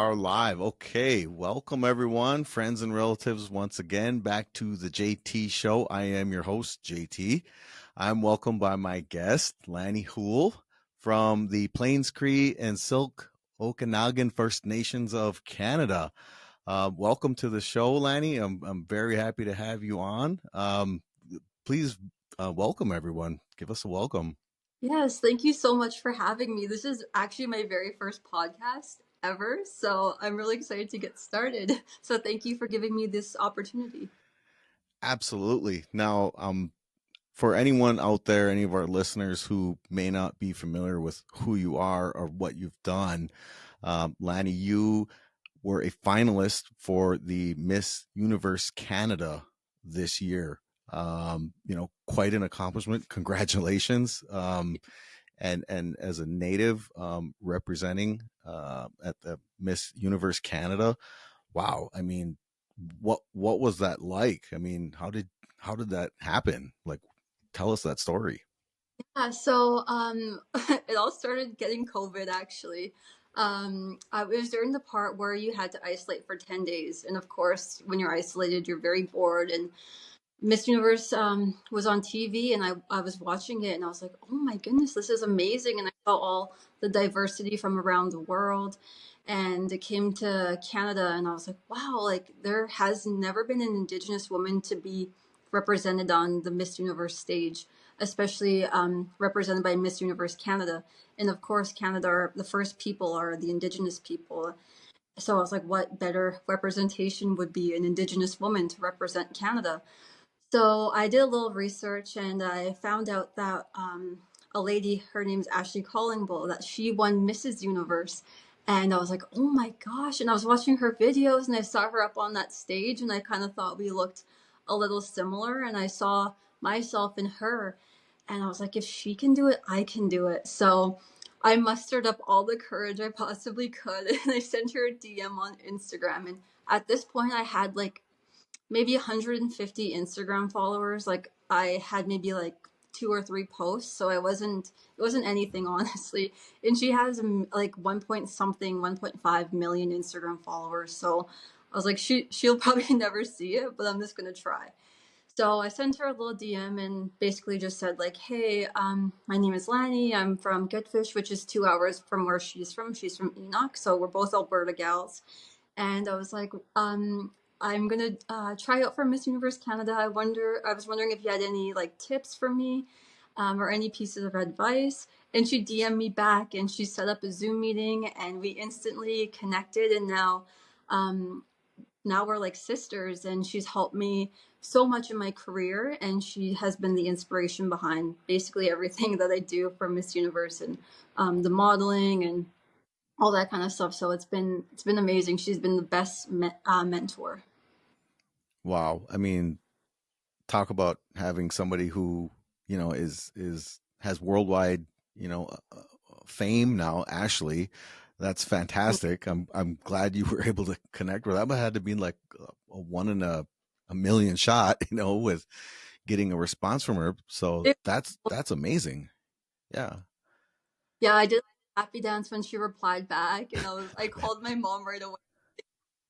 are live. Okay, welcome everyone, friends and relatives, once again back to the JT Show. I am your host, JT. I'm welcomed by my guest, Lannie Houle, from the Plains Cree and Syilx Okanagan First Nations of Canada. Welcome to the show, Lannie. I'm very happy to have you on. Please welcome everyone. Give us a welcome. Yes, thank you so much for having me. This is actually my very first podcast ever, so I'm really excited to get started. So thank you for giving me this opportunity. Absolutely. Now, for anyone out there, any of our listeners who may not be familiar with who you are or what you've done, Lannie, you were a finalist for the Miss Universe Canada this year. Quite an accomplishment. Congratulations. And as a native representing at the Miss Universe Canada, wow. I mean, what was that like? I mean, how did that happen? Like, tell us that story. Yeah, so it all started getting COVID actually. It was during the part where you had to isolate for 10 days. And of course, when you're isolated, you're very bored. And Miss Universe was on TV, and I was watching it, and I was like, oh my goodness, this is amazing. And I felt all the diversity from around the world. And it came to Canada, and I was like, wow, like there has never been an Indigenous woman to be represented on the Miss Universe stage, especially represented by Miss Universe Canada. And of course, Canada, the first people are the Indigenous people. So I was like, what better representation would be an Indigenous woman to represent Canada? So I did a little research and I found out that a lady, her name's Ashley Collingbull, that she won Mrs. Universe. And I was like, oh my gosh. And I was watching her videos and I saw her up on that stage and I kind of thought we looked a little similar. And I saw myself in her. And I was like, if she can do it, I can do it. So I mustered up all the courage I possibly could. And I sent her a DM on Instagram. And at this point, I had like maybe 150 Instagram followers. Like I had maybe like two or three posts, so it wasn't anything honestly. And she has like 1 point something 1.5 million Instagram followers. So I was like she'll probably never see it, but I'm just gonna try. So I sent her a little DM and basically just said like, hey, my name is Lannie. I'm from Goodfish, which is 2 hours from where she's from. She's from Enoch, so we're both Alberta gals. And I was like, I'm gonna try out for Miss Universe Canada. I was wondering if you had any like tips for me, or any pieces of advice. And she DM'd me back, and she set up a Zoom meeting, and we instantly connected. And now we're like sisters, and she's helped me so much in my career, and she has been the inspiration behind basically everything that I do for Miss Universe and the modeling and all that kind of stuff. So it's been amazing. She's been the best mentor. Wow. I mean, talk about having somebody who is has worldwide fame now. Ashley, that's fantastic. I'm glad you were able to connect with that. But it had to be like a one in a million shot, with getting a response from her. So It- that's amazing. Yeah. yeah, I did a happy dance when she replied back, and I called my mom right away.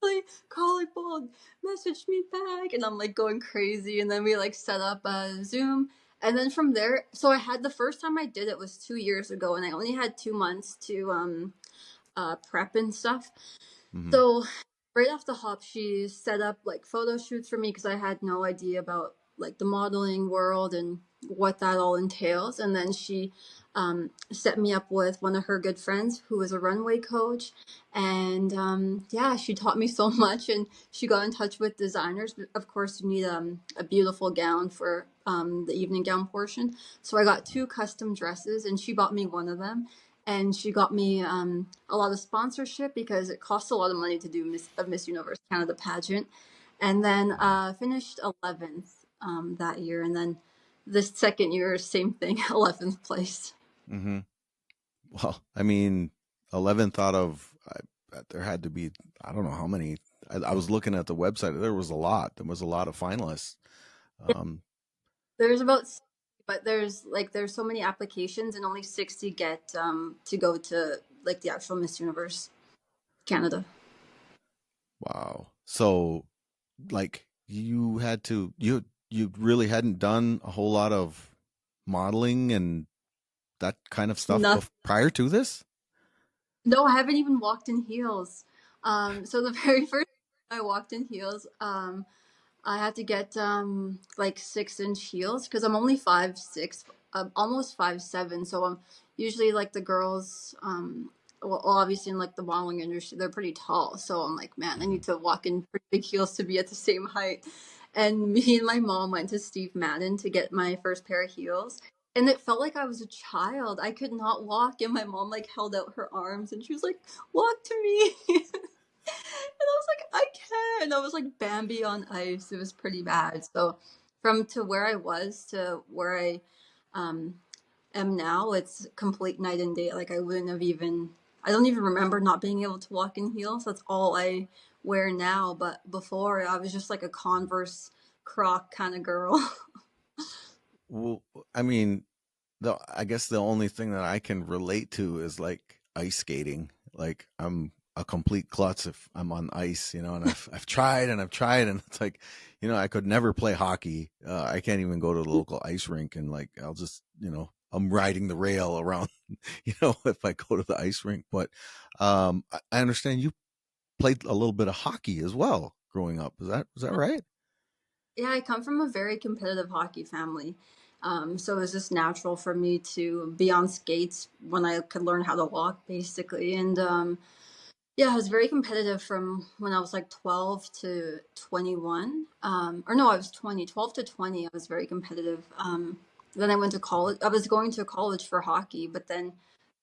Like, collarbone, message me back, and I'm like going crazy. And then we like set up a Zoom, and then from there, so I had the first time I did it was 2 years ago, and I only had 2 months to prep and stuff. Hmm. So right off the hop, she set up like photo shoots for me because I had no idea about like the modeling world and what that all entails. And then she set me up with one of her good friends who was a runway coach. And yeah, she taught me so much. And she got in touch with designers. Of course, you need a beautiful gown for the evening gown portion. So I got two custom dresses, and she bought me one of them. And she got me a lot of sponsorship because it costs a lot of money to do Miss Universe Canada pageant. And then finished 11th that year. And then the second year, same thing, 11th place. Hmm. Well, I mean, 11 thought of, there had to be, I don't know how many. I was looking at the website. There was a lot. There was a lot of finalists. Um, There's about, but there's so many applications, and only 60 get to go to like the actual Miss Universe Canada. Wow. So like you had to you really hadn't done a whole lot of modeling and that kind of stuff Nothing. prior to this? No, I haven't even walked in heels. So the very first time I walked in heels, I had to get like 6-inch heels because I'm only 5'6", almost 5'7". So I'm usually like the girls. Well, obviously in like the modeling industry, they're pretty tall. So I'm like, man, I Hmm. need to walk in pretty big heels to be at the same height. And me and my mom went to Steve Madden to get my first pair of heels. And it felt like I was a child. I could not walk, and my mom like held out her arms, and she was like, "Walk to me." And I was like, I can't. I was like Bambi on ice. It was pretty bad. So from to where I was to where I um, am now, it's complete night and day. Like I wouldn't have even. I don't even remember not being able to walk in heels. That's all I wear now. But before, I was just like a Converse Croc kind of girl. Well, I mean, I guess the only thing that I can relate to is like ice skating. Like I'm a complete klutz if I'm on ice, and I've tried and I've tried and it's like, I could never play hockey. I can't even go to the local ice rink and like I'll just, I'm riding the rail around, if I go to the ice rink. But I understand you played a little bit of hockey as well growing up. Is that right? Yeah, I come from a very competitive hockey family. So it was just natural for me to be on skates when I could learn how to walk, basically. And yeah, I was very competitive from when I was like 12 to 21. Or no, I was 20, 12 to 20. I was very competitive. Then I went to college. I was going to college for hockey, but then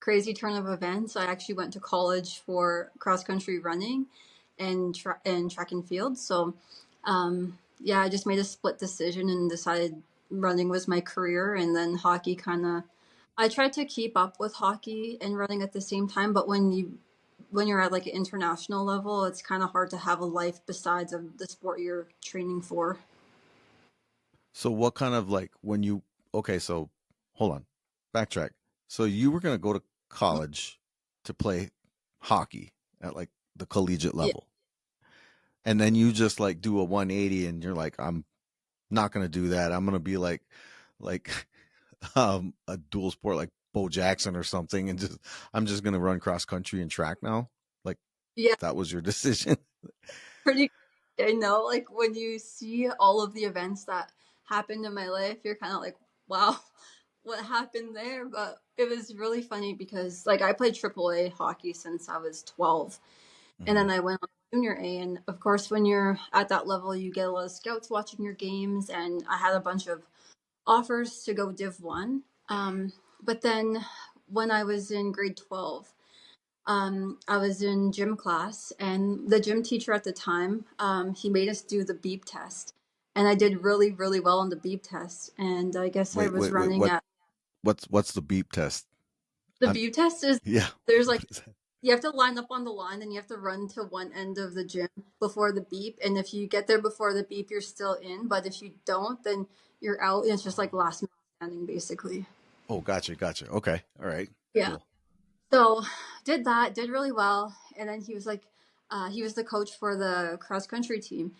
crazy turn of events. I actually went to college for cross country running and track and field. So, yeah, I just made a split decision and decided running was my career. And then hockey kind of, I tried to keep up with hockey and running at the same time, but when you're at like an international level, it's kind of hard to have a life besides of the sport you're training for. So what kind of like when you okay, so hold on. Backtrack. So you were going to go to college to play hockey at like the collegiate Yeah, level. And then you just like do a 180 and you're like I'm not going to do that. I'm going to be like a dual sport like Bo Jackson or something and just I'm just going to run cross country and track now. Like yeah, that was your decision. pretty. I know, like when you see all of the events that happened in my life, you're kind of like, wow, what happened there? But it was really funny because like I played AAA hockey since I was 12, and Hmm. then I went on junior A, and of course, when you're at that level, you get a lot of scouts watching your games, and I had a bunch of offers to go Div 1. But then when I was in grade 12, I was in gym class, and the gym teacher at the time, he made us do the beep test. And I did really, really well on the beep test. And I guess I Wait, was wait, wait. running at What's the beep test? the I'm beep test is yeah. there's like What is that? you have to line up on the line and you have to run to one end of the gym before the beep. And if you get there before the beep, you're still in. But if you don't, then you're out. And it's just like last man standing, basically. Oh, gotcha, gotcha. Okay. All right. Yeah. Cool. So did that, did really well. And then he was like, he was the coach for the cross country team.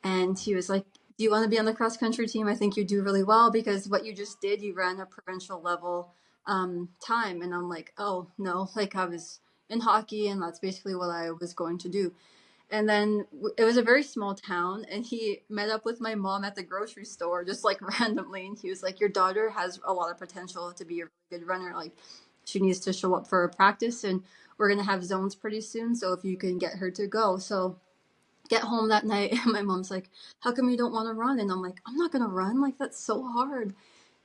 And he was like, do you want to be on the cross country team? I think you do really well because what you just did, you ran a provincial level time. And I'm like, oh, no, like I was in hockey and that's basically what I was going to do. And then it was a very small town, and he met up with my mom at the grocery store just like randomly. And he was like, your daughter has a lot of potential to be a really good runner. Like, she needs to show up for a practice, and we're going to have zones pretty soon. So if you can get her to go. So get home that night, and my mom's like, how come you don't want to run? And I'm like, I'm not going to run. Like, that's so hard.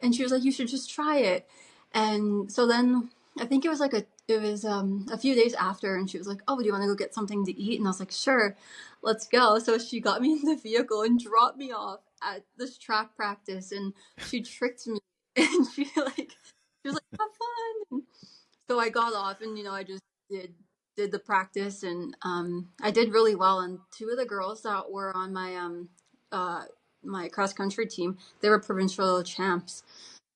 And she was like, you should just try it. And so then I think it was a few days after, and she was like, oh, do you want to go get something to eat? And I was like, sure, let's go. So she got me in the vehicle and dropped me off at this track practice, and she tricked me. And she was like, have fun. So I got off, and I just did the practice, and I did really well. And two of the girls that were on uh, my cross country team, they were provincial champs.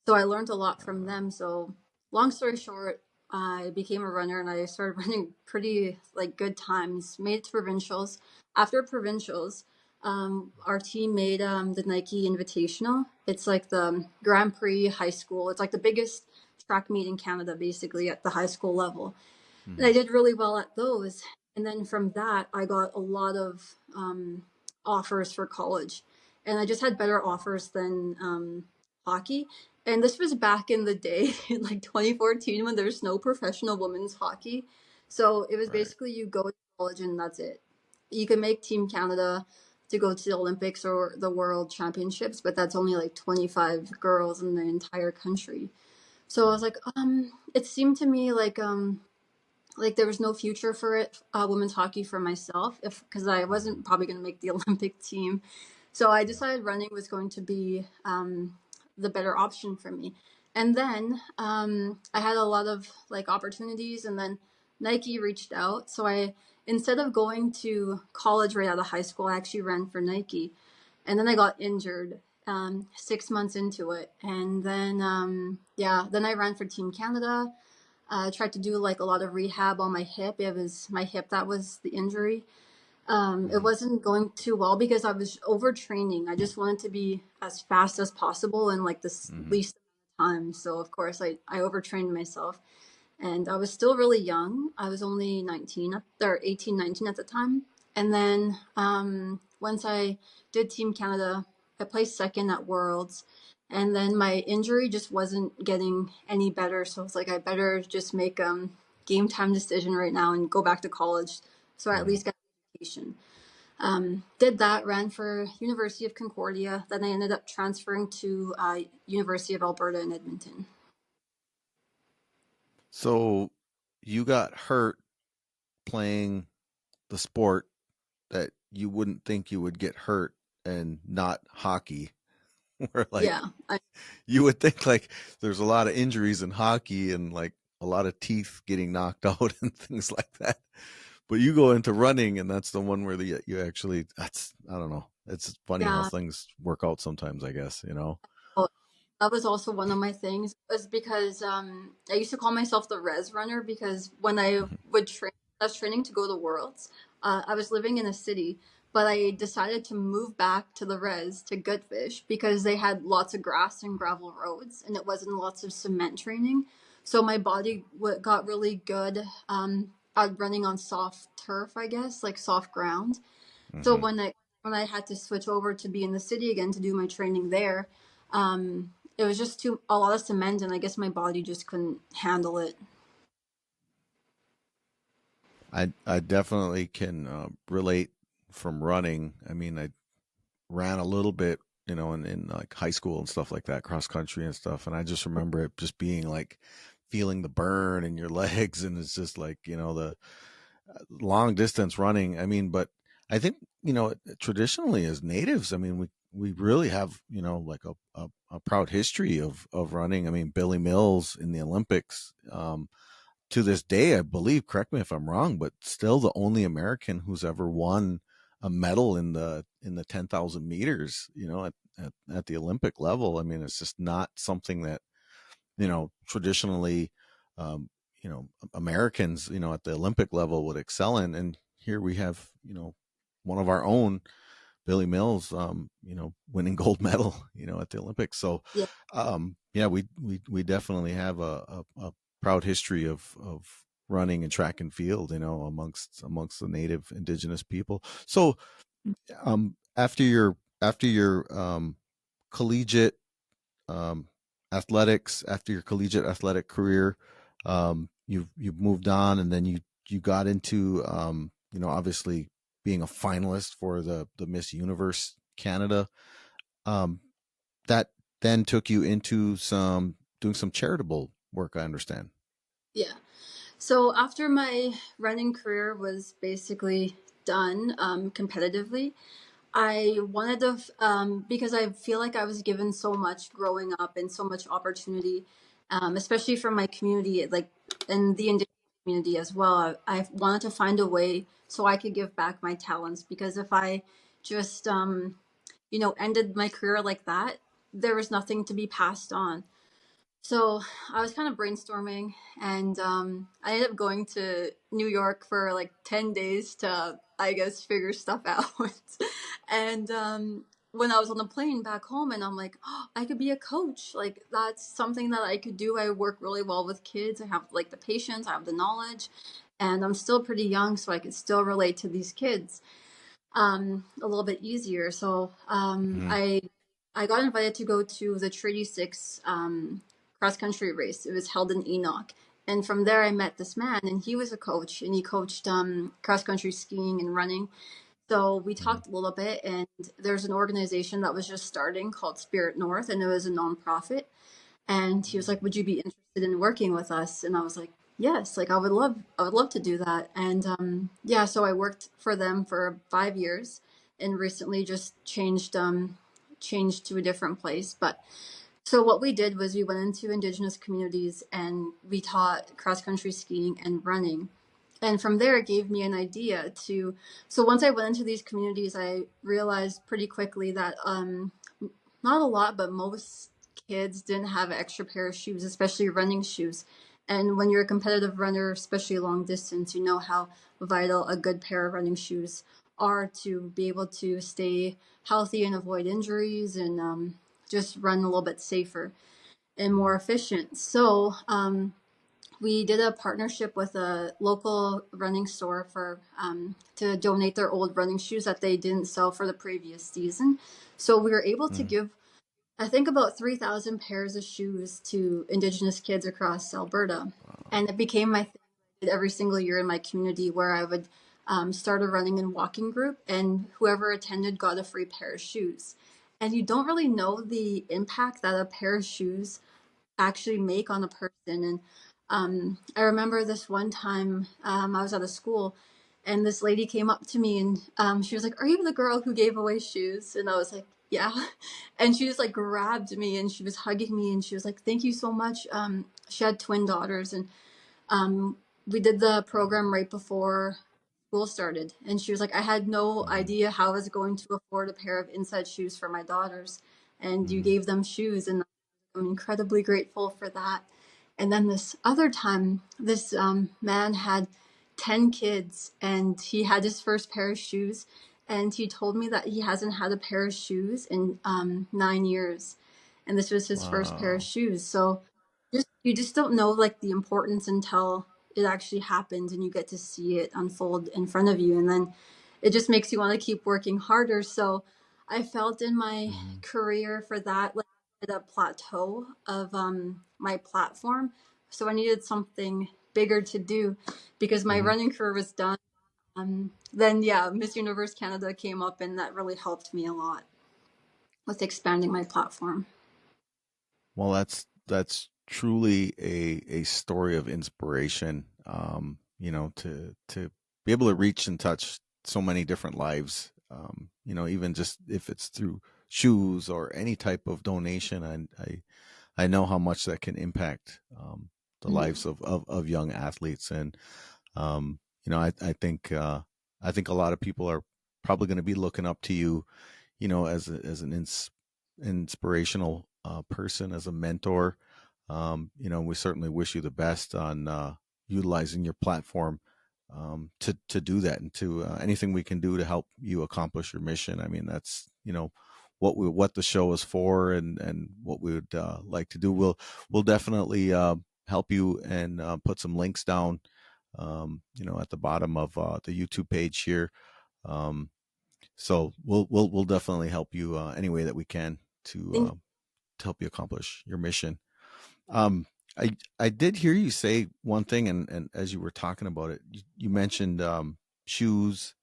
So I learned a lot from them. So long story short, I became a runner and I started running pretty like good times. Made it to provincials. After provincials, our team made the Nike Invitational. It's like the Grand Prix high school. It's like the biggest track meet in Canada, basically at the high school level. And Hmm. I did really well at those. And then from that, I got a lot of offers for college, and I just had better offers than hockey. And this was back in the day, in like 2014, when there's no professional women's hockey. So it was Right. basically you go to college and that's it. You can make Team Canada to go to the Olympics or the World Championships, but that's only like 25 girls in the entire country. So I was like, it seemed to me like there was no future for it, women's hockey for myself, if because I Hmm. wasn't probably going to make the Olympic team. So I decided running was going to be the better option for me. And then I had a lot of like opportunities, and then Nike reached out. So I instead of going to college right out of high school, I actually ran for Nike, and then I got injured 6 months into it, and then yeah, then I ran for Team Canada. Tried to do like a lot of rehab on my hip. It was my hip that was the injury. It Hmm. wasn't going too well because I was overtraining. I just wanted to be as fast as possible in like the Hmm. least amount of time. So of course I overtrained myself, and I was still really young. I was only 19 or 18, 19 at the time. And then once I did Team Canada, I placed second at Worlds. And then my injury just wasn't getting any better. So I was like, I better just make game time decision right now and go back to college. So I at Hmm. least get education. Did that, ran for University of Concordia. Then I ended up transferring to University of Alberta in Edmonton. So you got hurt playing the sport that you wouldn't think you would get hurt and not hockey. Where Yeah, like you would think like there's a lot of injuries in hockey and like a lot of teeth getting knocked out and things like that. But you go into running and that's the one where you actually that's I don't know. It's funny how yeah. things work out sometimes, I guess, you know. Oh, that was also one of my things. Was because I used to call myself the res runner because when I Mhm. would train, I was training to go to Worlds. I was living in a city, but I decided to move back to the res to Goodfish because they had lots of grass and gravel roads, and it wasn't lots of cement training. So my body got really good at running on soft turf, I guess, like soft ground. So Mhm. when I had to switch over to be in the city again to do my training there, it was just too a lot of cement, and I guess my body just couldn't handle it. I definitely can relate from running. I mean, I ran a little bit, you know, in like high school and stuff like that, cross country and stuff. And I just remember it just being like feeling the burn in your legs. And it's just like, you know, the long distance running. I mean, but I think, you know, traditionally as natives, I mean, we really have, you know, like a proud history of running. I mean, Billy Mills in the Olympics, to this day, I believe, correct me if I'm wrong, but still the only American who's ever won a medal in the 10,000 meters, you know, at the Olympic level. I mean, it's just not something that, you know, traditionally, um, you know, Americans, you know, at the Olympic level would excel in. And here we have, you know, one of our own, Billy Mills, you know, winning gold medal, you know, at the Olympics. So, Yeah, yeah, we definitely have a proud history of running and track and field, you know, amongst the native indigenous people. So, after your collegiate um, athletics, after your collegiate athletic career, you've moved on, and then you got into you know, obviously being a finalist for the Miss Universe Canada. Um, that then took you into some doing some charitable work, I understand. yeah. So after my running career was basically done competitively, I wanted to, because I feel like I was given so much growing up and so much opportunity, especially from my community, like in the Indigenous community as well. I wanted to find a way so I could give back my talents because if I just, ended my career like that, there was nothing to be passed on. So I was kind of brainstorming, and I ended up going to New York for like 10 days to, I guess, figure stuff out. And when I was on the plane back home, and I'm like, oh, I could be a coach. Like, that's something that I could do. I work really well with kids. I have like the patience, I have the knowledge, and I'm still pretty young, so I could still relate to these kids a little bit easier. So Mm-hmm. I got invited to go to the Treaty Six cross country race. It was held in Enoch, and from there I met this man, and he was a coach, and he coached cross country skiing and running. So we talked a little bit, and there's an organization that was just starting called Spirit North, and it was a nonprofit. And he was like, "Would you be interested in working with us?" And I was like, "Yes, like I would love to do that." And yeah, so I worked for them for 5 years, and recently just changed to a different place. But so what we did was we went into indigenous communities and we taught cross country skiing and running. And from there, it gave me an idea to. So once I went into these communities, I realized pretty quickly that not a lot, but most kids didn't have an extra pair of shoes, especially running shoes. And when you're a competitive runner, especially long distance, you know how vital a good pair of running shoes are to be able to stay healthy and avoid injuries and just run a little bit safer and more efficient. So we did a partnership with a local running store for to donate their old running shoes that they didn't sell for the previous season. So we were able to Mm-hmm. give I think about 3,000 pairs of shoes to Indigenous kids across Alberta. Wow. And it became my thing I did every single year in my community where I would start a running and walking group, and whoever attended got a free pair of shoes. And you don't really know the impact that a pair of shoes actually make on a person. And I remember this one time I was at a school and this lady came up to me and she was like, "Are you the girl who gave away shoes?" And I was like, "Yeah." And she just like grabbed me and she was hugging me and she was like, "Thank you so much." She had twin daughters and um, we did the program right before school started. And she was like, "I had no Mm-hmm. idea how I was going to afford a pair of inside shoes for my daughters. And you Mm-hmm. gave them shoes. And I'm incredibly grateful for that." And then this other time, this man had 10 kids and he had his first pair of shoes. And he told me that he hasn't had a pair of shoes in 9 years. And this was his first pair of Wow. shoes. So you just don't know like the importance until it actually happens and you get to see it unfold in front of you. And then it just makes you want to keep working harder. So I felt in my Mm-hmm. career for that like at a plateau of my platform. So I needed something bigger to do because my Mm-hmm. running career was done. Then yeah, Miss Universe Canada came up and that really helped me a lot with expanding my platform. Well, that's truly a story of inspiration. To be able to reach and touch so many different lives. Even just if it's through shoes or any type of donation, I know how much that can impact the Mhm. lives of young athletes. And I think a lot of people are probably going to be looking up to you, as an inspirational person, as a mentor. We certainly wish you the best on utilizing your platform to do that, and to anything we can do to help you accomplish your mission. I mean, that's what the show is for, and what we would like to do. We'll definitely help you and put some links down, at the bottom of the YouTube page here. Um, so we'll definitely help you any way that we can Thank to help you accomplish your mission. Um, I did hear you say one thing, and as you were talking about it, you mentioned shoes,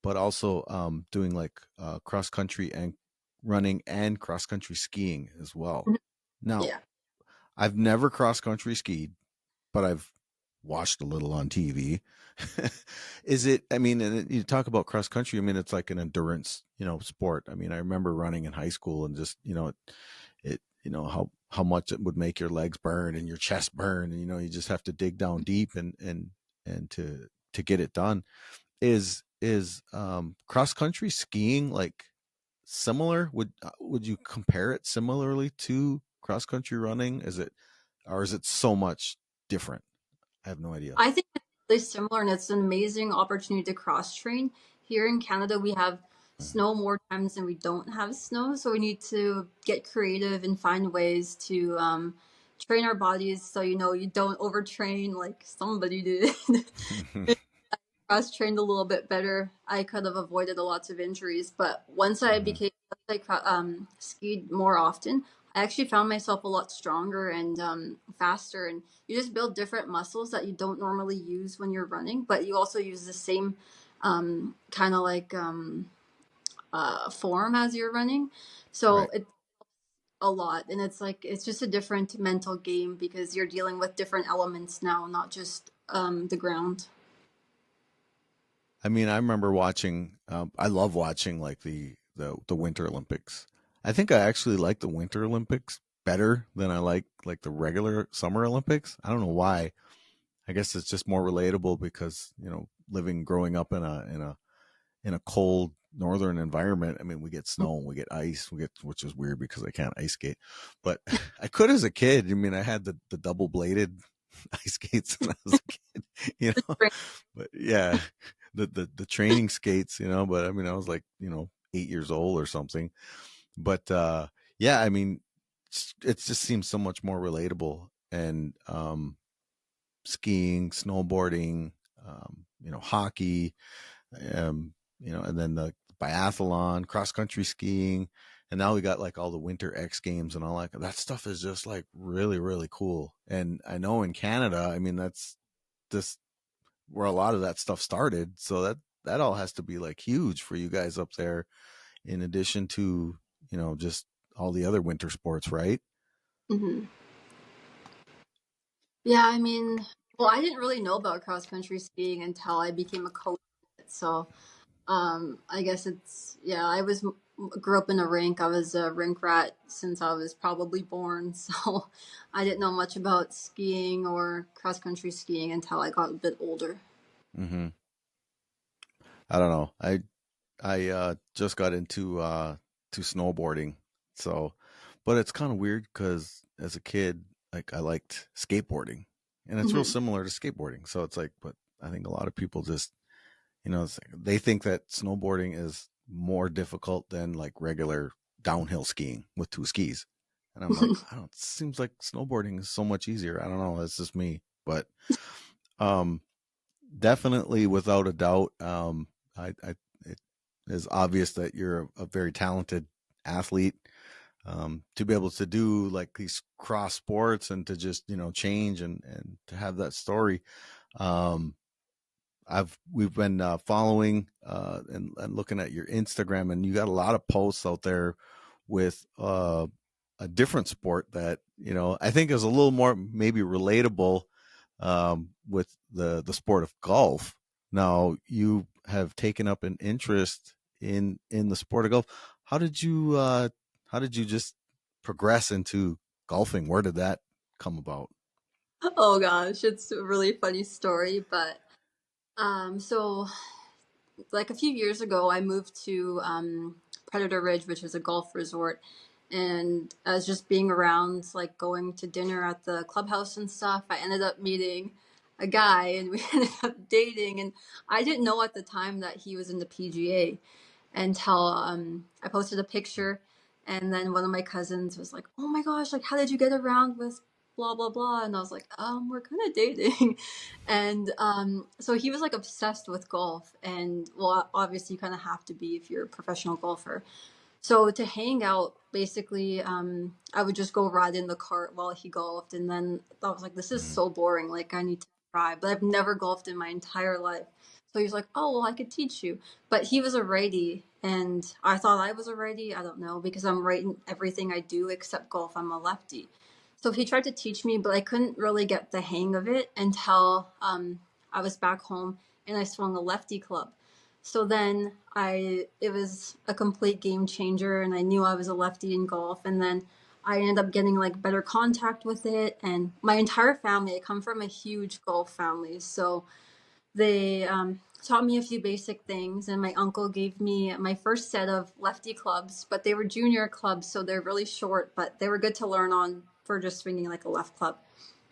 but also doing like cross country and running and cross country skiing as well. you. Now, Yeah. I've never cross country skied, but I've watched a little on TV. Is it? I mean, and you talk about cross country. I mean, it's like an endurance, sport. I mean, I remember running in high school and just, how much it would make your legs burn and your chest burn, and you just have to dig down deep and to get it done. Is cross country skiing like similar? Would you compare it similarly to cross country running? Is it or is it so much different? I have no idea. I think it's really similar, and it's an amazing opportunity to cross train. Here in Canada, we have Mhm. snow more times than we don't have snow, so we need to get creative and find ways to train our bodies so you don't overtrain like somebody did. Cross trained a little bit better, I could have avoided a lots of injuries. But Mhm. once I skied more often, I actually found myself a lot stronger and faster. And you just build different muscles that you don't normally use when you're running, but you also use the same kind of like form as you're running. So Right. it's a lot, and it's just a different mental game because you're dealing with different elements now, not just the ground. I mean, I remember watching. I love watching like the Winter Olympics. I think I actually like the Winter Olympics better than I like the regular Summer Olympics. I don't know why. I guess it's just more relatable because living growing up in a cold northern environment. I mean, we get snow and we get ice. Which is weird because I can't ice skate, but I could as a kid. I mean, I had the double bladed ice skates when I was a kid, you know. But yeah, the training skates, But I mean, I was like 8 years old or something. But yeah, I mean, it just seems so much more relatable. And skiing, snowboarding, hockey, and then the biathlon, cross country skiing, and now we got like all the winter X Games and all that stuff is just like really really cool. And I know in Canada, I mean that's this where a lot of that stuff started, so that all has to be like huge for you guys up there. In addition to just all the other winter sports, right? Mhm. Yeah, I mean, well, I didn't really know about cross country skiing until I became a coach. So, I guess yeah, grew up in a rink. I was a rink rat since I was probably born. So, I didn't know much about skiing or cross country skiing until I got a bit older. Mm-hmm. I don't know. I just got into to snowboarding. So, but it's kind of weird because as a kid, like I liked skateboarding, and it's real Hmm. similar to skateboarding. So it's like, but I think a lot of people just it's like they think that snowboarding is more difficult than like regular downhill skiing with two skis, and I'm like, I don't. It seems like snowboarding is so much easier. I don't know. It's just me, but um, definitely without a doubt, I it is obvious that you're a very talented athlete. To be able to do like these cross sports and to just change and to have that story. Um, we've been following and looking at your Instagram, and you got a lot of posts out there with a different sport that I think is a little more maybe relatable with the sport of golf. Now you have taken up an interest in the sport of golf. How did you how did you just progress into golfing? Where did that come about? Oh gosh, it's a really funny story, but so like a few years ago, I moved to Predator Ridge, which is a golf resort. And as just being around, like going to dinner at the clubhouse and stuff, I ended up meeting a guy and we ended up dating. And I didn't know at the time that he was in the PGA until I posted a picture. And then one of my cousins was like, "Oh my gosh, like, how did you get around with blah, blah, blah?" And I was like, we're kind of dating. And so he was like obsessed with golf. And well, obviously, you kind of have to be if you're a professional golfer. So to hang out, basically, I would just go ride in the cart while he golfed, and then I was like, "This is Mm-hmm. so boring. Like, I need to try." But I've never golfed in my entire life, so he's like, "Oh, well, I could teach you." But he was a righty, and I thought I was a righty. I don't know because I'm right in everything I do except golf. I'm a lefty. So he tried to teach me, but I couldn't really get the hang of it until I was back home and I swung a lefty club. So then it was a complete game changer, and I knew I was a lefty in golf. And then I ended up getting like better contact with it. And my entire family, I come from a huge golf family. So they taught me a few basic things, and my uncle gave me my first set of lefty clubs, but they were junior clubs, so they're really short, but they were good to learn on for just swinging like a left club.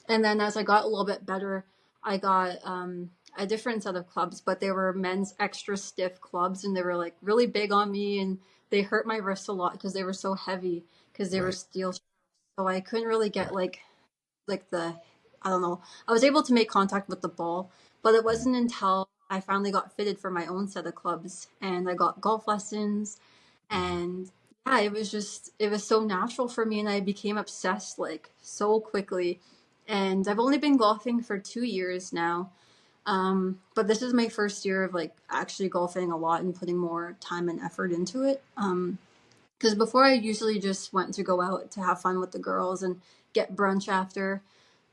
And then as I got a little bit better, I got a different set of clubs, but they were men's extra stiff clubs, and they were like really big on me, and they hurt my wrists a lot because they were so heavy because they were Right. steel. So I couldn't really get like the I don't know. I was able to make contact with the ball, but it Mm. wasn't until I finally got fitted for my own set of clubs and I got golf lessons, Mhm. and yeah, it was so natural for me, and I became obsessed like so quickly. And I've only been golfing for 2 years now. But this is my first year of like actually golfing a lot and putting more time and effort into it. Because before I usually just went to go out to have fun with the girls and get brunch after.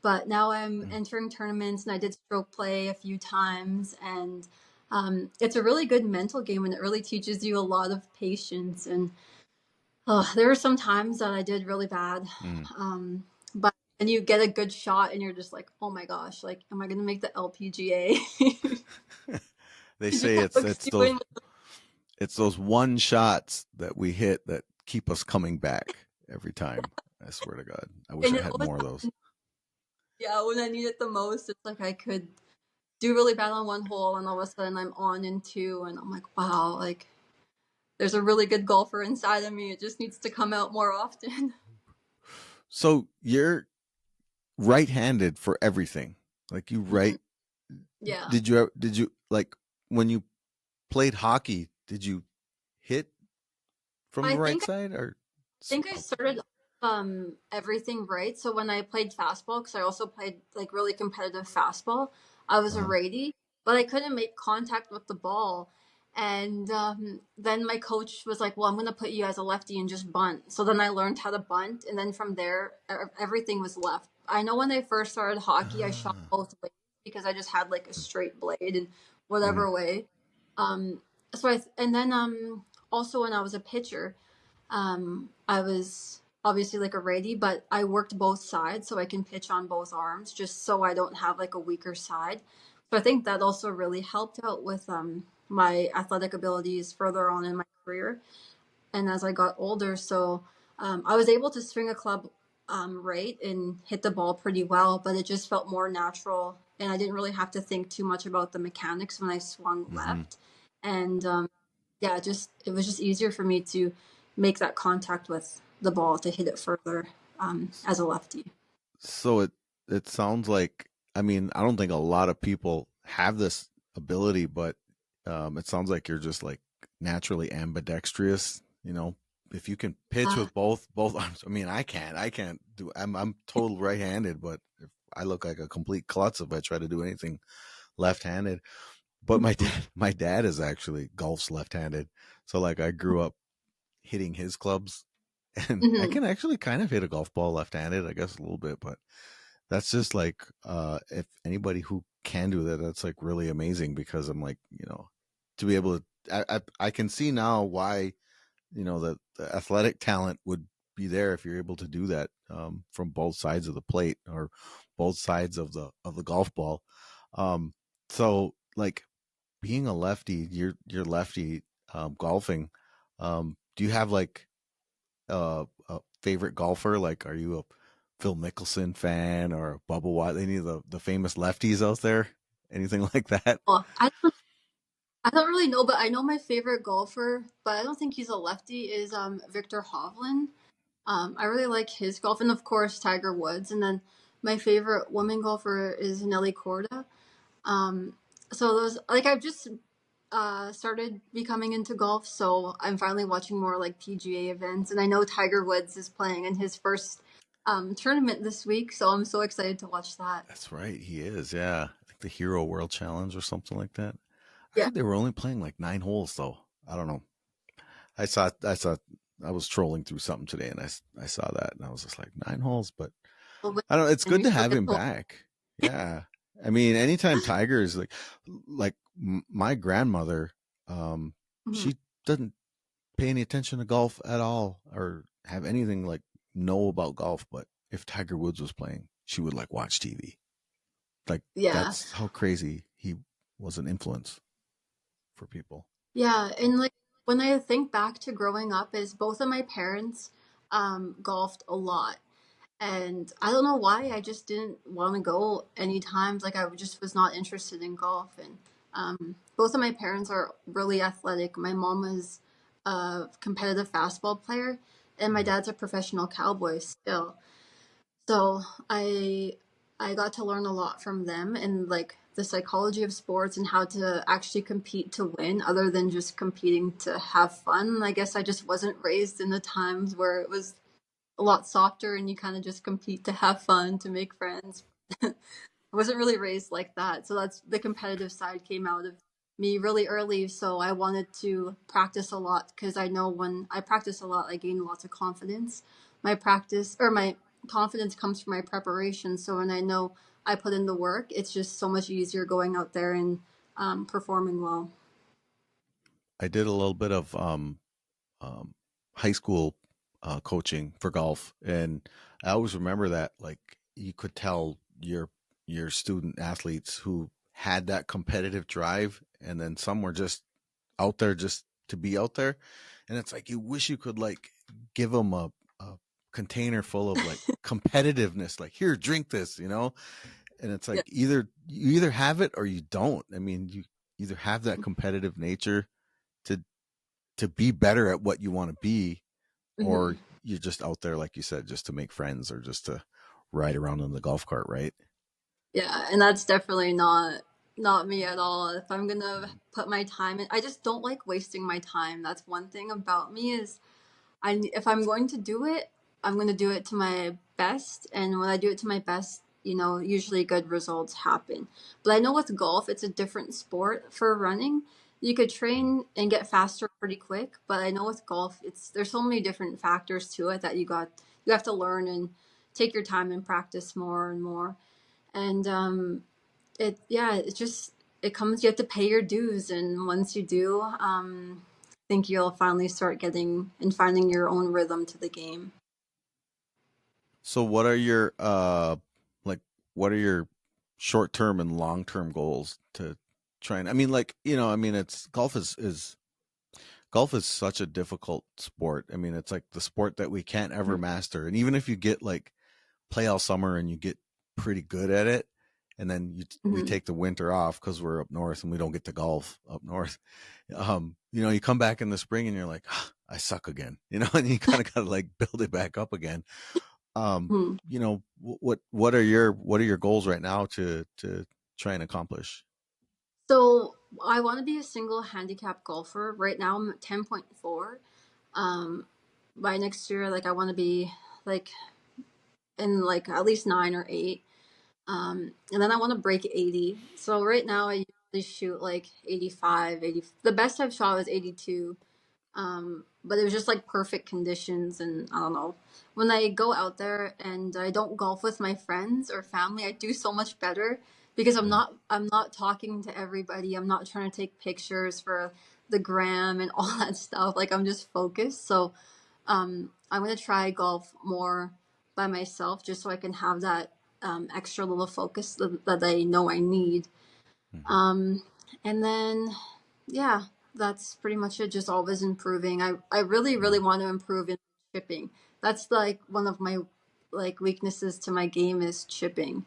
But now I'm Mm. entering tournaments and I did stroke play a few times. And it's a really good mental game and it really teaches you a lot of patience. And there were some times that I did really bad. Mm. Um, but and you get a good shot and you're just like, oh my gosh, like, am I going to make the LPGA? They You just say have to keep it's those one shots that we hit that keep us coming back every time. I swear to God, I wish and I it had always more of those. yeah, when I need it the most, it's like I could do really bad on one hole and all of a sudden I'm on in two and I'm like, wow, like there's a really good golfer inside of me. It just needs to come out more often. So you're right-handed for everything. Like you Mhm. right. Yeah. Did you like when you played hockey? Did you hit from I the right think side or? think I started everything right. So when I played fastball, because I also played like really competitive fastball, I was a Uh-huh. righty, but I couldn't make contact with the ball. And then my coach was like, "Well, I'm going to put you as a lefty and just bunt." So then I learned how to bunt, and then from there, everything was left. I know when I first started hockey, I shot Ah. both ways because I just had like a straight blade in Mhm. whatever way. Um, and then also when I was a pitcher. I was obviously like a righty, but I worked both sides so I can pitch on both arms just so I don't have like a weaker side. So I think that also really helped out with my athletic abilities further on in my career and as I got older. So I was able to swing a club right and hit the ball pretty well, but it just felt more natural. And I didn't really have to think too much about the mechanics when I swung Mhm. left. And yeah, it was just easier for me to make that contact with the ball to hit it further as a lefty. So it sounds like, I mean, I don't think a lot of people have this ability, but it sounds like you're just like naturally ambidextrous. You know, if you can pitch Uh, with both arms. I mean, I can't do. I'm total right-handed, but if I look like a complete klutz if I try to do anything left-handed. But my dad is actually golf's left-handed, so like I grew up hitting his clubs, and I mhm. can actually kind of hit a golf ball left-handed, I guess a little bit, but that's just like if anybody who can do that, that's like really amazing because I'm like, to be able to I can see now why, the athletic talent would be there if you're able to do that from both sides of the plate or both sides of the golf ball. Um so like being a lefty, you're lefty golfing. Do you have like a favorite golfer? Like, are you a Phil Mickelson fan or a Bubba Watt? Any of the famous lefties out there? Anything like that? Well, I don't really know, but I know my favorite golfer, but I don't think he's a lefty, is Victor Hovland. I really like his golf, and of course Tiger Woods. And then my favorite woman golfer is Nelly Korda. Um, so those like I've just started becoming into golf, so I'm finally watching more like PGA events. And I know Tiger Woods is playing in his first tournament this week, so I'm so excited to watch that. That's right, he is. Yeah, I think the Hero World Challenge or something like that. I Yeah. heard they were only playing like 9 holes though. I don't know. I was trolling through something today and I saw that and I was just like 9 holes, but I don't know. It's And good you to still have get him to. back. Yeah. I mean, anytime Tiger is like my grandmother, Mhm. she doesn't pay any attention to golf at all or have anything like know about golf. But if Tiger Woods was playing, she would like watch TV. Like Yeah. that's how crazy he was an influence. for people. Yeah, and like when I think back to growing up, is both of my parents golfed a lot. And I don't know why, I just didn't want to go any times. Like I just was not interested in golf. And both of my parents are really athletic. My mom is a competitive fastball player, and my Mhm. dad's a professional cowboy still. So I got to learn a lot from them, and like the psychology of sports and how to actually compete to win other than just competing to have fun. I guess I just wasn't raised in the times where it was a lot softer and you kind of just compete to have fun, to make friends. I wasn't really raised like that. So that's the competitive side came out of me really early. So I wanted to practice a lot because I know when I practice a lot, I gain lots of confidence. My confidence comes from my preparation. So when I know I put in the work, it's just so much easier going out there and performing well. I did a little bit of um, high school coaching for golf, and I always remember that like you could tell your student athletes who had that competitive drive, and then some were just out there just to be out there, and it's like you wish you could like give them a container full of like competitiveness, like here, drink this, and it's Yeah. like you either have it or you don't. I mean, you either have that competitive nature to be better at what you want to be, or Hmm. you're just out there, like you said, just to make friends or just to ride around in the golf cart, right? Yeah, and that's definitely not me at all. If I'm gonna Mhm. put my time in, I just don't like wasting my time. That's one thing about me is if I'm going to do it, I'm going to do it to my best, and when I do it to my best, usually good results happen. But I know with golf, it's a different sport for running. You could train and get faster pretty quick, but I know with golf, it's there's so many different factors to it that you have to learn and take your time and practice more and more. And it just it comes, you have to pay your dues, and once you do, I think you'll finally start getting and finding your own rhythm to the game. So what are your like what are your short term and long term goals to try and, I mean, like, I mean, it's golf is such a difficult sport. I mean, it's like the sport that we can't ever Mhm. master. And even if you get like play all summer and you get pretty good at it, and then we Mhm. take the winter off because we're up north and we don't get to golf up north. You come back in the spring and you're like, "Ah, I suck again," and you kind of got to like build it back up again. Mhm. What are your goals right now to try and accomplish? So I want to be a single handicap golfer. Right now I'm at 10.4. Um, by next year, like I want to be like in like at least 9 or 8. And then I want to break 80. So right now I usually shoot like 85, 80. The best I've shot was 82. But it was just like perfect conditions, and I don't know. When I go out there and I don't golf with my friends or family, I do so much better because Mm, I'm not talking to everybody. I'm not trying to take pictures for the gram and all that stuff. Like I'm just focused. So I'm gonna try golf more by myself just so I can have that extra little focus that I know I need. mhm, Um, and then yeah, that's pretty much it. Just always improving. I really, really mm. want to improve in chipping. That's like one of my like weaknesses to my game is chipping.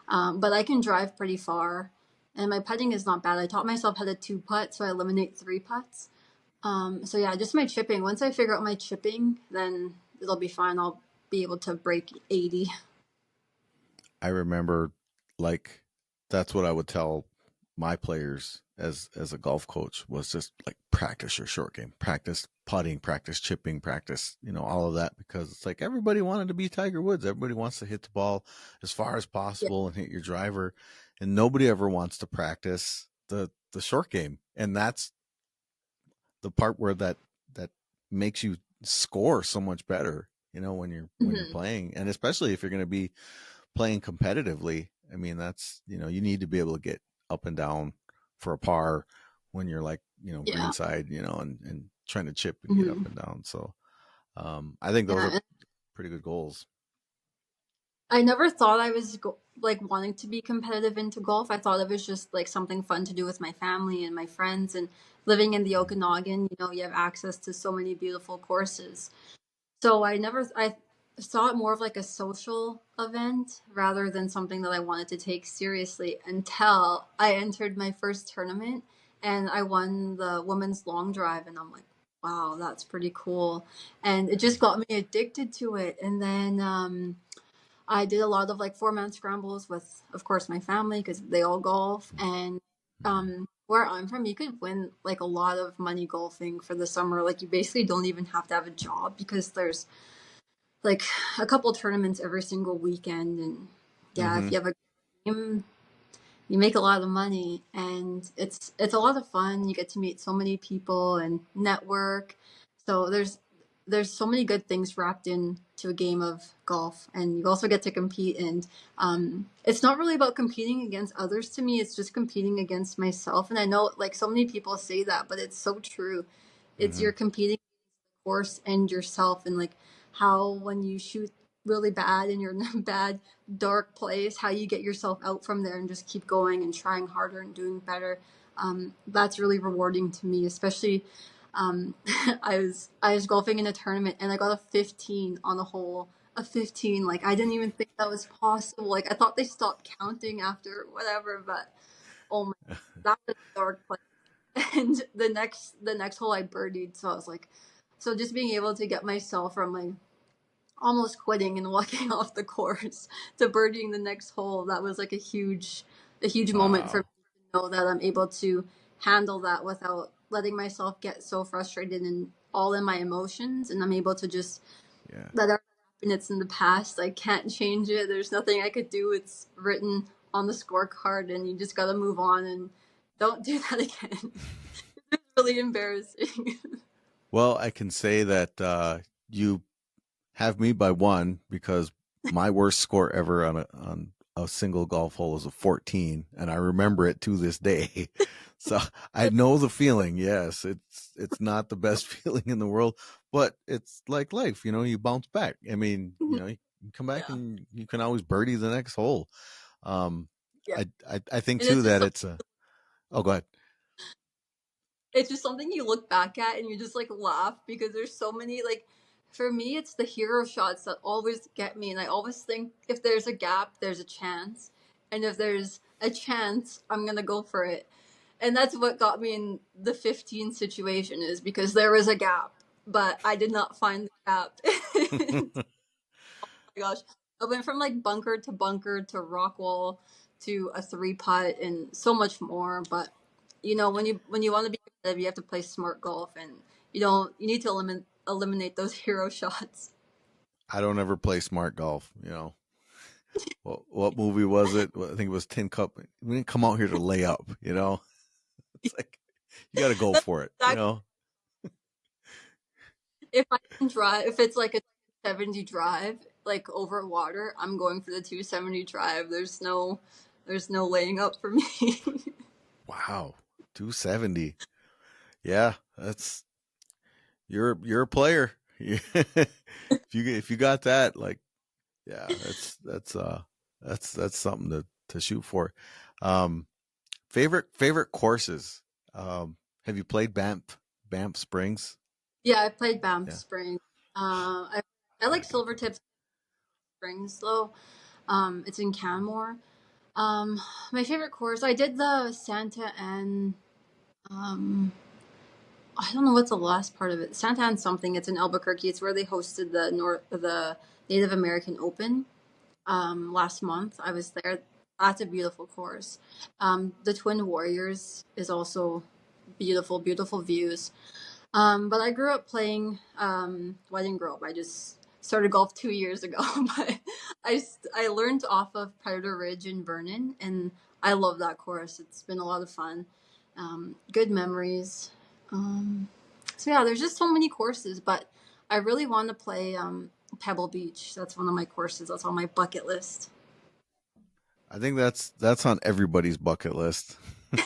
But I can drive pretty far, and my putting is not bad. I taught myself how to two putt, so I eliminate three putts. So yeah, just my chipping. Once I figure out my chipping, then it'll be fine. I'll be able to break 80. I remember, like, that's what I would tell my players as a golf coach, was just like practice your short game, practice putting, practice chipping, practice, all of that, because it's like everybody wanted to be Tiger Woods. Everybody wants to hit the ball as far as Yeah. possible and hit your driver, and nobody ever wants to practice the short game. And that's the part where that makes you score so much better, when you're Hmm. playing, and especially if you're going to be playing competitively. I mean, that's, you need to be able to get up and down for a par when you're like, Yeah. greenside, and trying to chip and get up Hmm. and down. So I think those are Yeah. pretty good goals. I never thought I was like wanting to be competitive into golf. I thought it was just like something fun to do with my family and my friends. And living in the Okanagan, you have access to so many beautiful courses. So I saw it more of like a social event rather than something that I wanted to take seriously until I entered my first tournament and I won the women's long drive. And I'm like, wow, that's pretty cool. And it just got me addicted to it. And then, I did a lot of like 4-man scrambles with, of course, my family because they all golf. And where I'm from, you could win like a lot of money golfing for the summer. Like you basically don't even have to have a job because there's like a couple tournaments every single weekend. And yeah, if Mm-hmm. you have a game, you make a lot of money, and it's a lot of fun. You get to meet so many people and network. So there's so many good things wrapped into a game of golf, and you also get to compete. And it's not really about competing against others to me. It's just competing against myself. And I know like so many people say that, but it's so true. It's Mm-hmm. you're competing course and yourself, and like how when you shoot really bad and you're in a bad dark place, how you get yourself out from there and just keep going and trying harder and doing better. That's really rewarding to me, especially I was golfing in a tournament and I got a 15 on a hole. A 15, like I didn't even think that was possible. Like I thought they stopped counting after whatever, but oh my, that was a dark place. And the next hole I birdied, so I was like, so just being able to get myself from like almost quitting and walking off the course to birdieing the next hole, that was like a huge moment for me Wow. to know that I'm able to handle that without letting myself get so frustrated and all in my emotions, and I'm able to just Yeah. let it happen. It's in the past. I can't change it. There's nothing I could do. It's written on the scorecard, and you just got to move on and don't do that again. It's really embarrassing. Well, I can say that you have me by one because my worst score ever on a single golf hole is a 14, and I remember it to this day. So I know the feeling. Yes, it's not the best feeling in the world, but it's like life. You bounce back. I mean, you come back Yeah, and you can always birdie the next hole. Um, yeah, I think and too it's just that it's a. Oh, go ahead. it's just something you look back at and you just like laugh because there's so many like. For me, it's the hero shots that always get me, and I always think if there's a gap, there's a chance, and if there's a chance, I'm gonna go for it. And that's what got me in the 15 situation, is because there was a gap, but I did not find the gap. My gosh, I went from like bunker to rock wall to a three putt and so much more. But when you want to be competitive, you have to play smart golf, and you need to eliminate those hero shots. I don't ever play smart golf. What movie was it? I think it was Tin Cup. We didn't come out here to lay up. It's like you got to go That's for it, you exactly, know. if I can drive, if it's like a 70 drive, like over water, I'm going for the 270 drive. There's no laying up for me. Wow, 270. Yeah, that's you're a player. If you got that, like, yeah, that's something to shoot for. Um, favorite courses. Have you played Banff Springs? Yeah, I played Banff Yeah. Springs. I like Silvertip Springs though. It's in Canmore. Um, my favorite course, I did the Santa and um, I don't know what's the last part of it. Santa and something. It's in Albuquerque. It's where they hosted the Native American Open last month. I was there. That's a beautiful course. The Twin Warriors is also beautiful, beautiful views. But I grew up playing. Well, I didn't grow up. I just started golf 2 years ago. But I learned off of Predator Ridge in Vernon, and I love that course. It's been a lot of fun. Good memories. Um, so yeah, there's just so many courses, but I really want to play Pebble Beach. That's one of my courses. That's on my bucket list. I think that's on everybody's bucket list.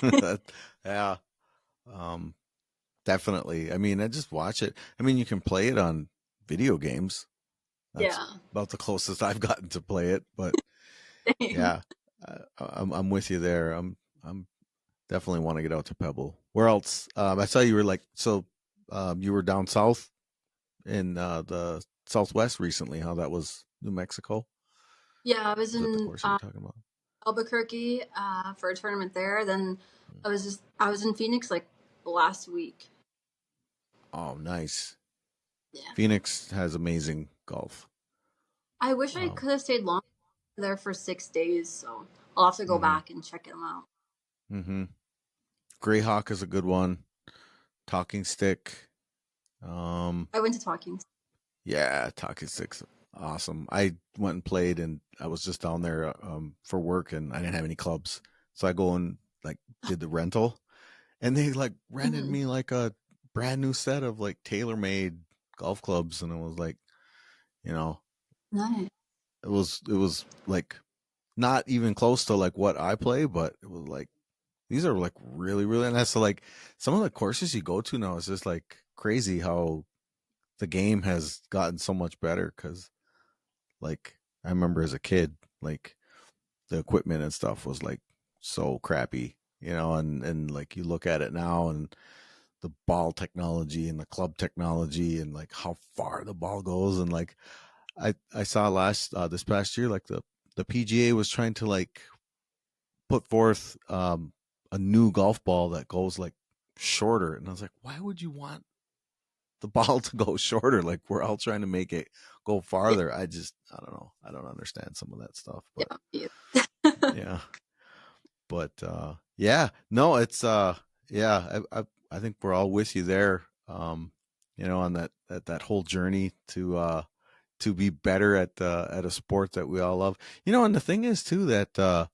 That, yeah, um, definitely. I mean, I just watch it. I mean, you can play it on video games. That's Yeah. about the closest I've gotten to play it. But Same. yeah, I'm with you there. I'm definitely want to get out to Pebble. Where else? I saw you were like so. You were down south in the Southwest recently. How that was New Mexico? Yeah, I was Was that the in course you were talking about? Albuquerque for a tournament there. Then I was in Phoenix like last week. Oh, nice. Yeah. Phoenix has amazing golf. I wish I Um, could have stayed longer there for 6 days, so I'll have to go mm-hmm, back and check them out. mm-hmm. Greyhawk is a good one. Talking Stick. I went to Talking. Yeah, Talking Stick's awesome. I went and played, and I was just down there for work, and I didn't have any clubs, so I go and like did the rental, and they like rented Hmm. me like a brand new set of like tailor made golf clubs, and it was like, you know, Nice. it was like not even close to like what I play, but it was like these are like really really nice. So like some of the courses you go to now is just like crazy how the game has gotten so much better because like I remember as a kid, like the equipment and stuff was like so crappy, and like you look at it now and the ball technology and the club technology and like how far the ball goes and like I saw last this past year like the PGA was trying to like put forth a new golf ball that goes like shorter and I was like why would you want the ball to go shorter like we're all trying to make it go Yeah, farther I don't know I don't understand some of that stuff but yeah. yeah but yeah no it's yeah I think we're all with you there on that whole journey to be better at a sport that we all love and the thing is too that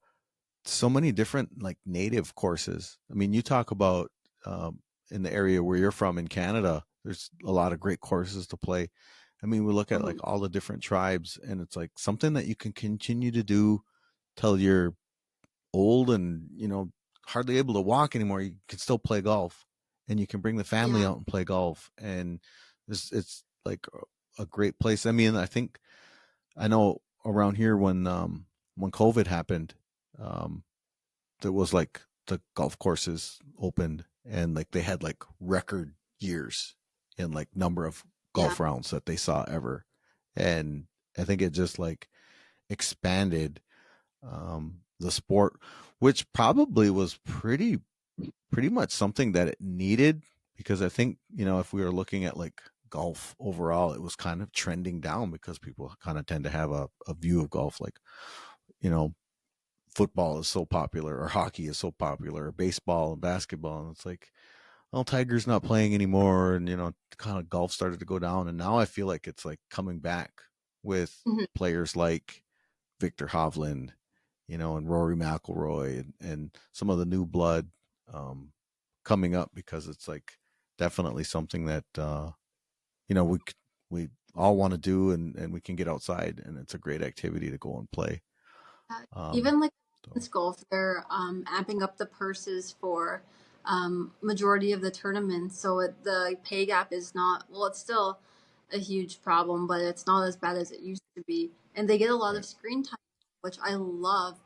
so many different like native courses. I mean, you talk about in the area where you're from in Canada, there's a lot of great courses to play. I mean, we look at like Mhm. all the different tribes, and it's like something that you can continue to do till you're old and hardly able to walk anymore. You can still play golf, and you can bring the family Yeah. out and play golf, and it's like a great place. I mean, I know around here when COVID happened, um, there was like the golf courses opened and like they had like record years in like number of Yeah. golf rounds that they saw ever. And I think it just like expanded the sport, which probably was pretty much something that it needed because I think, if we were looking at like golf overall, it was kind of trending down because people kind of tend to have a view of golf like, you know, football is so popular or hockey is so popular or baseball and basketball and it's like well Tiger's not playing anymore and kind of golf started to go down and now I feel like it's like coming back with Mhm. players like Victor Hovland and Rory McIlroy and some of the new blood um, coming up because it's like definitely something that we all want to do and we can get outside and it's a great activity to go and play um, Even like so men's golf, they're amping up the purses for majority of the tournaments. So the pay gap is not, well, it's still a huge problem, but it's not as bad as it used to be. And they get a lot of right. screen time, which I love.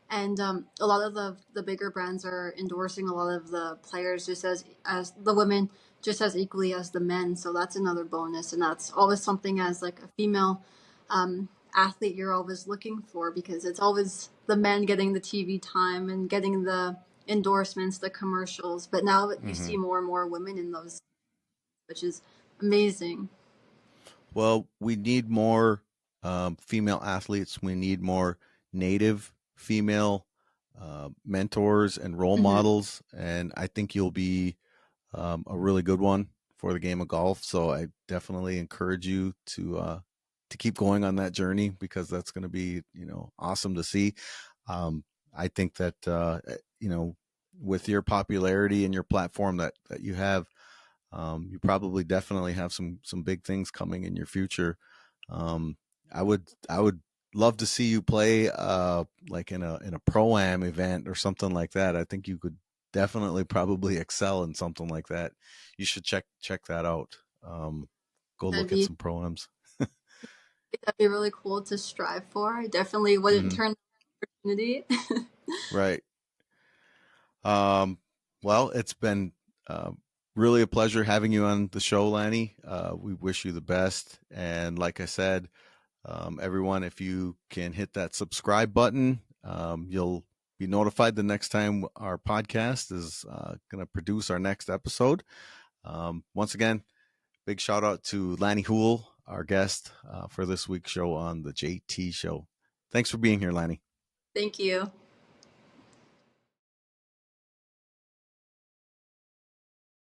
And a lot of the bigger brands are endorsing a lot of the players just as the women just as equally as the men. So that's another bonus, and that's always something as like a female athlete you're always looking for because it's always the men getting the TV time and getting the endorsements, the commercials. But now you Mm-hmm. see more and more women in those, which is amazing. Well, we need more female athletes. We need more native female mentors and role Hmm. models. And I think you'll be a really good one for the game of golf. So I definitely encourage you to keep going on that journey because that's going to be awesome to see. Um, I think that with your popularity and your platform that you have, you probably definitely have some big things coming in your future. Um, I would love to see you play like in a pro-am event or something like that. I think you could definitely probably excel in something like that. You should check that out. Go That'd look at be some pro-ams. That'd be really cool to strive for. I definitely wouldn't Hmm. turn down the opportunity. Right. Um, well, it's been uh, really a pleasure having you on the show, Lannie. We wish you the best. And like I said, everyone, if you can hit that subscribe button, you'll be notified the next time our podcast is going to produce our next episode. Once again, big shout out to Lannie Houle, our guest for this week's show on the JT Show. Thanks for being here, Lannie. Thank you.